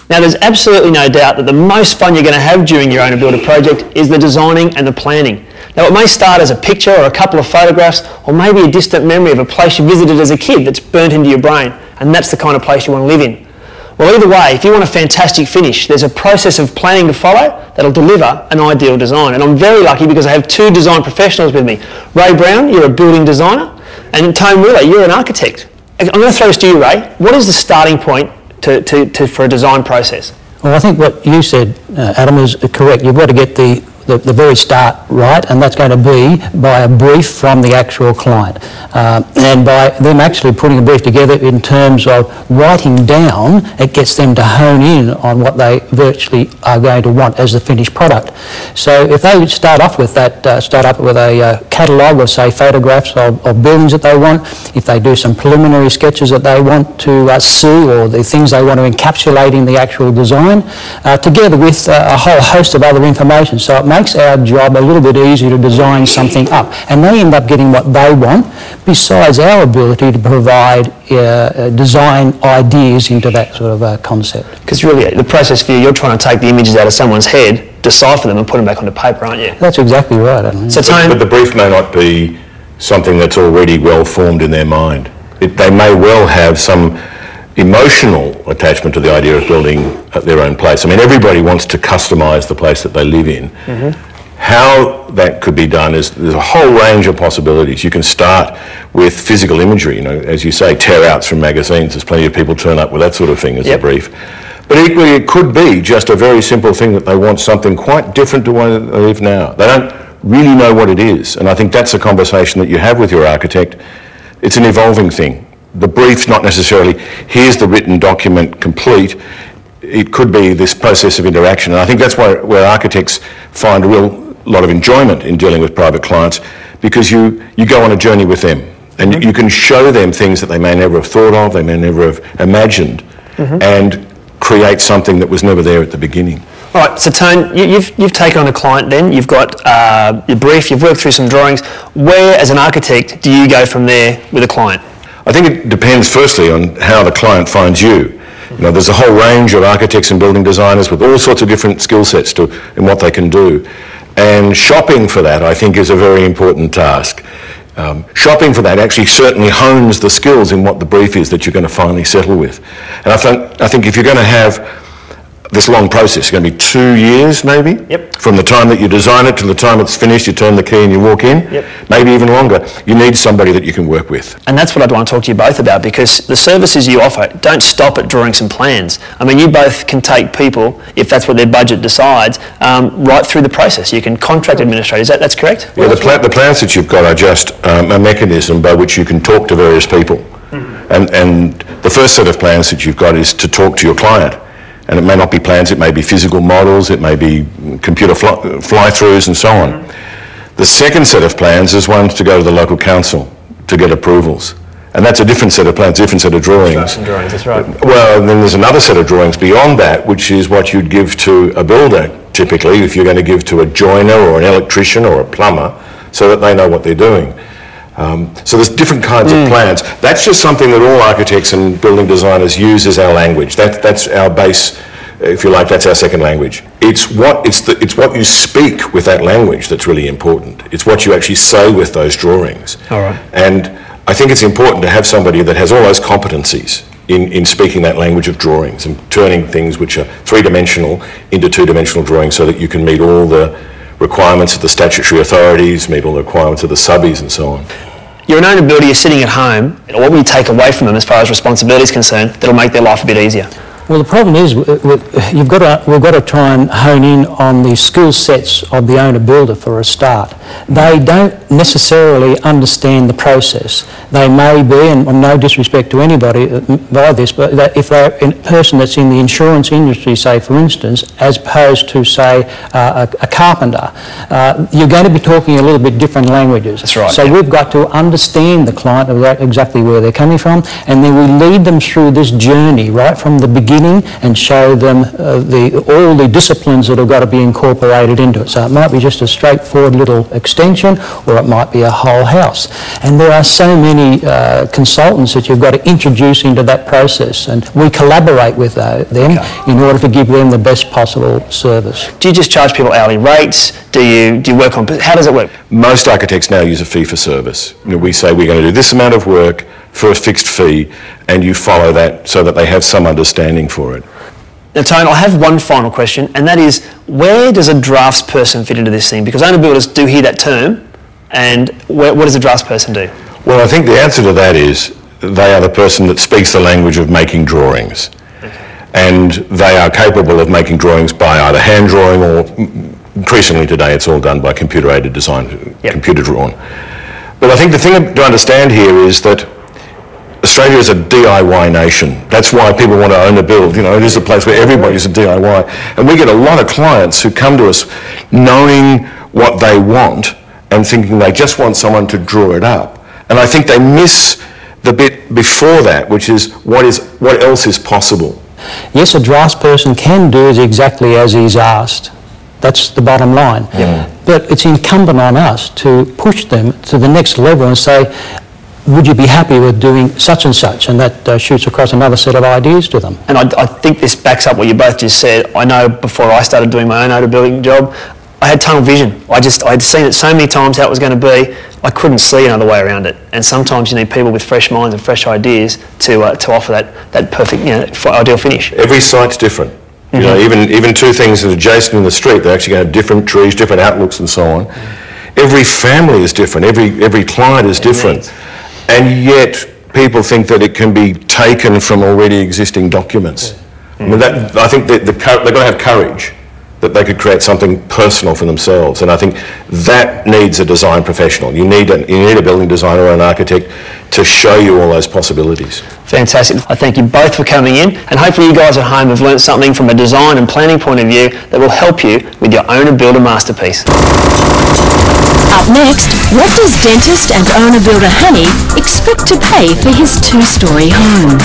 Now, there's absolutely no doubt that the most fun you're going to have during your owner builder project is the designing and the planning. Now, it may start as a picture or a couple of photographs, or maybe a distant memory of a place you visited as a kid that's burnt into your brain, and that's the kind of place you want to live in. Well, either way, if you want a fantastic finish, there's a process of planning to follow that'll deliver an ideal design. And I'm very lucky because I have two design professionals with me. Ray Brown, you're a building designer, and Tone Wheeler, you're an architect. I'm going to throw this to you, Ray. What is the starting point for a design process? Well, I think what you said, Adam, is correct. You've got to get the very start right, and that's going to be by a brief from the actual client. And by them actually putting a brief together in terms of writing down, it gets them to hone in on what they virtually are going to want as the finished product. So if they start off with that, a catalogue of, say, photographs of buildings that they want, if they do some preliminary sketches that they want to see, or the things they want to encapsulate in the actual design, together with a whole host of other information. So it makes our job a little bit easier to design something up, and they end up getting what they want, besides our ability to provide design ideas into that sort of concept. Because really, the process for you, you're trying to take the images out of someone's head, decipher them and put them back onto paper, aren't you? That's exactly right, Adam. So but the brief may not be something that's already well formed in their mind. They may well have some emotional attachment to the idea of building their own place. I mean, everybody wants to customise the place that they live in. How that could be done is there's a whole range of possibilities. You can start with physical imagery, you know, as you say, tear-outs from magazines. There's plenty of people turn up with that sort of thing as a brief. But equally, it could be just a very simple thing that they want something quite different to where they live now. They don't really know what it is, and I think that's a conversation that you have with your architect. It's an evolving thing. The brief's not necessarily, here's the written document complete. It could be this process of interaction, and I think that's where architects find a real lot of enjoyment in dealing with private clients, because you go on a journey with them, and you can show them things that they may never have thought of, they may never have imagined, and create something that was never there at the beginning. All right, so Tone, you've taken on a client then, you've got your brief, you've worked through some drawings. Where, as an architect, do you go from there with a client? I think it depends firstly on how the client finds you. You know, there's a whole range of architects and building designers with all sorts of different skill sets in what they can do. And shopping for that, I think, is a very important task. Shopping for that actually certainly hones the skills in what the brief is that you're going to finally settle with. And I think if you're going to have this long process, it's going to be 2 years maybe, from the time that you design it to the time it's finished, you turn the key and you walk in, maybe even longer. You need somebody that you can work with. And that's what I'd want to talk to you both about, because the services you offer don't stop at drawing some plans. I mean, you both can take people, if that's what their budget decides, right through the process. You can contract administrators, that's correct? Yeah, the plans that you've got are just a mechanism by which you can talk to various people. And the first set of plans that you've got is to talk to your client. And it may not be plans, it may be physical models, it may be computer fly-throughs and so on. The second set of plans is one to go to the local council to get approvals. And that's a different set of plans, different set of drawings. Construction drawings, that's right. Well, then there's another set of drawings beyond that, which is what you'd give to a builder, typically, if you're going to give to a joiner or an electrician or a plumber, so that they know what they're doing. So there's different kinds of plans. That's just something that all architects and building designers use as our language. That's our base, if you like, that's our second language. It's what you speak with that language that's really important. It's what you actually say with those drawings. All right. And I think it's important to have somebody that has all those competencies in speaking that language of drawings and turning things which are three-dimensional into two-dimensional drawings, so that you can meet all the requirements of the statutory authorities, meet all the requirements of the subbies and so on. You're an owner builder, you're sitting at home, what will you take away from them as far as responsibility is concerned that'll make their life a bit easier? Well, the problem is we've got to try and hone in on the skill sets of the owner-builder for a start. They don't necessarily understand the process. They may be, and no disrespect to anybody by this, but that if they're a person that's in the insurance industry, say, for instance, as opposed to, say, a carpenter, you're going to be talking a little bit different languages. That's right. So we've got to understand the client, exactly where they're coming from, and then we lead them through this journey right from the beginning beginning and show them all the disciplines that have got to be incorporated into it. So it might be just a straightforward little extension, or it might be a whole house. And there are so many consultants that you've got to introduce into that process, and we collaborate with them in order to give them the best possible service. Do you just charge people hourly rates? Do you work on, how does it work? Most architects now use a fee for service. You know, we say we're going to do this amount of work for a fixed fee, and you follow that so that they have some understanding for it. Now, Tone, I have one final question, and that is, where does a draftsperson fit into this thing? Because owner builders do hear that term, and what does a draftsperson do? Well, I think the answer to that is they are the person that speaks the language of making drawings. And they are capable of making drawings by either hand drawing, or increasingly today it's all done by computer-aided design, computer drawn. But I think the thing to understand here is that Australia is a DIY nation. That's why people want to own a build. You know, it is a place where everybody's a DIY. And we get a lot of clients who come to us knowing what they want and thinking they just want someone to draw it up. And I think they miss the bit before that, which is what else is possible. Yes, a draftsperson can do exactly as he's asked. That's the bottom line. But it's incumbent on us to push them to the next level and say, would you be happy with doing such and such? And that shoots across another set of ideas to them. And I think this backs up what you both just said. I know before I started doing my own owner building job, I had tunnel vision. I'd seen it so many times how it was going to be, I couldn't see another way around it. And sometimes you need people with fresh minds and fresh ideas to offer that perfect, ideal finish. Every site's different. You know, even two things that are adjacent in the street, they're actually going to have different trees, different outlooks, and so on. Every family is different. Every client is different, and yet people think that it can be taken from already existing documents. I mean, I think they've got to have courage that they could create something personal for themselves, and I think that needs a design professional. You need a building designer or an architect to show you all those possibilities. Fantastic. I thank you both for coming in, and hopefully you guys at home have learnt something from a design and planning point of view that will help you with your owner builder masterpiece. Up next, what does dentist and owner builder Honey expect to pay for his two-storey home?